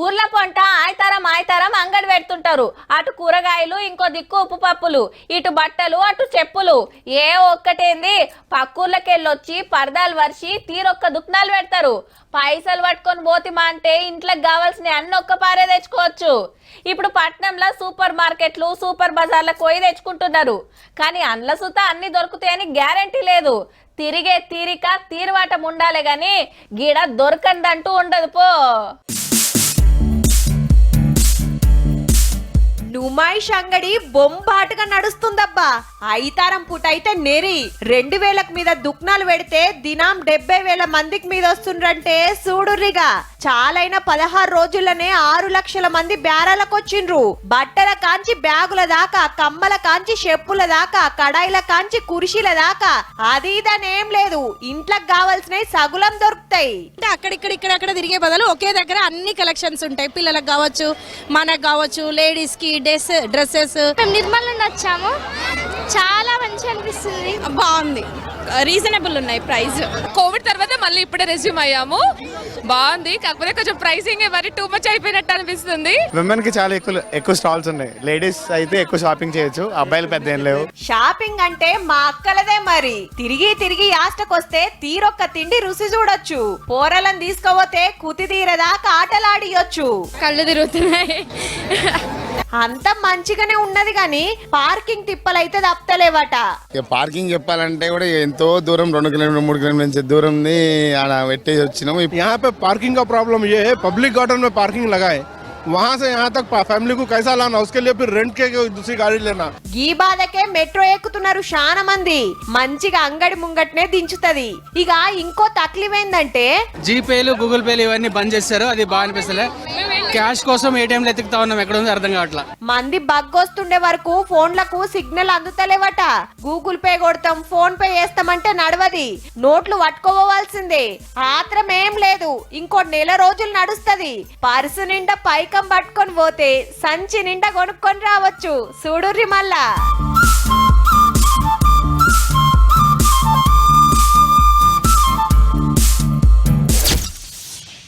ఊర్ల పొంట ఆయతరం అంగడి పెడుతుంటారు. అటు కూరగాయలు, ఇంకో దిక్కు ఉప్పు పప్పులు, ఇటు బట్టలు, అటు చెప్పులు. ఏ ఒక్కటేంది పక్కూర్లకెళ్ళొచ్చి పరదాలు వర్షి తీరొక్క దుకాణాలు పెడతారు. పైసలు పట్టుకొని పోతిమా అంటే ఇంట్లోకి కావాల్సిన అన్ని ఒక్క పారే తెచ్చుకోవచ్చు. ఇప్పుడు పట్నంలో సూపర్ మార్కెట్లు, సూపర్ బజార్లకు పోయి తెచ్చుకుంటున్నారు. కానీ అండ్ల సుత అన్ని దొరుకుతాయని గ్యారంటీ లేదు. తిరిగే తీరిక తీరువాటం ఉండాలి గాని గీడ దొరకందంటూ ఉండదు పో. నుమాయిష్ అంగడి బొంబాటుగా నడుస్తుందబ్బా. ఐతారం పూట అయితే నెరి 2000 మీద దుక్నాలు పెడితే దినం 70,000 మందికి మీద వస్తుండ్రంటే చూడుర్రిగా. చాలైన 16 రోజుల్లోనే 6 లక్షల మంది బేరాలకొచ్చిండ్రు. బట్టల కాంచి బ్యాగుల దాకా, కమ్మల కాంచి చెప్పుల దాకా, కడాయిల కాంచి కుర్చీల దాకా అది ఇదనేం లేదు. ఇంట్లోకి కావాల్సినవి సగులం దొరుకుతాయి. అక్కడ తిరిగే బదులు ఒకే దగ్గర అన్ని కలెక్షన్స్ ఉంటాయి. పిల్లలకు కావచ్చు, మనకు కావచ్చు, లేడీస్ కి డ్రెస్సెస్. మేము నిర్మల్ నుండి వచ్చాము. చాలా మంచిగా అనిపిస్తుంది. బాగుంది, రీజనబుల్ ఉన్నాయి ప్రైస్. కోవిడ్ తర్వాత మళ్ళీ ఇప్పుడే రెజ్యూమ్ అయ్యాము. బాగుంది, కాకపోతే కొంచెం ప్రైసింగ్ మరి టూ మచ్ అయిపోయినట్టు అనిపిస్తుంది. విమెన్ కి చాలా ఎక్కువ స్టాల్స్ ఉన్నాయి. లేడీస్ అయితే ఎక్కువ షాపింగ్ చేయొచ్చు, అబ్బాయిలు పెద్ద ఏం లేవు. షాపింగ్ అంటే మా అక్కలదే మరి. తిరిగి యాస్టకొస్తే తీరొక్క తిండి రుచి చూడొచ్చు. పోరలను తీసుకోపోతే కుతి తీరదాకా ఆటలాడియొచ్చు. కళ్ళు తిరుగుతున్నాయి. అంత మంచిగానే ఉన్నది గాని పార్కింగ్ తిప్పలైతే తప్పలేవట. పార్కింగ్ చెప్పాలంటే కూడా ఎంతో దూరం 2 కిలోమీటర్ 3 కిలోమీటర్ నుంచి దూరం ఆడ పెట్టేసి వచ్చినాము. यहाँ पे पार्किंग का प्रॉब्लम ये है, पब्लिक गार्डन में पार्किंग लगाए, वहाँ से यहाँ तक फैमिली को कैसा लाना, उसके लिए फिर रेंट के दूसरी गाड़ी लेना. ఈ బాధకే మెట్రో ఎక్కుతున్నారు చాలా మంది. మంచిగా అంగడి ముంగట్నే దించుతది. ఇక ఇంకో తక్లీఫ్ జీపేలు, గూగుల్ పేలు ఇవన్నీ బంద్ చేస్తారు. అది బాగా అనిపిస్తలే. క్యాష్ కోసం ఏటీఎంలు ఎత్తుకుతా ఉన్నాం, ఎక్కడ ఉంది అర్థం కావట్లా. మంది బగ్గొస్తుండే వరకు ఫోన్లకు సిగ్నల్ అందుతలేవట. గూగుల్ పే కొడతాం, ఫోన్ పే చేస్తామంటే నడవది. నోట్లు పట్టుకోవాల్సిందే. ఆత్రం ఏం లేదు, ఇంకో నెల రోజులు నడుస్తది. పర్సు నిండా పైకం పట్టుకొని పోతే సంచి నిండా కొనుక్కొని రావచ్చు. చూడుర్రి మళ్ళా.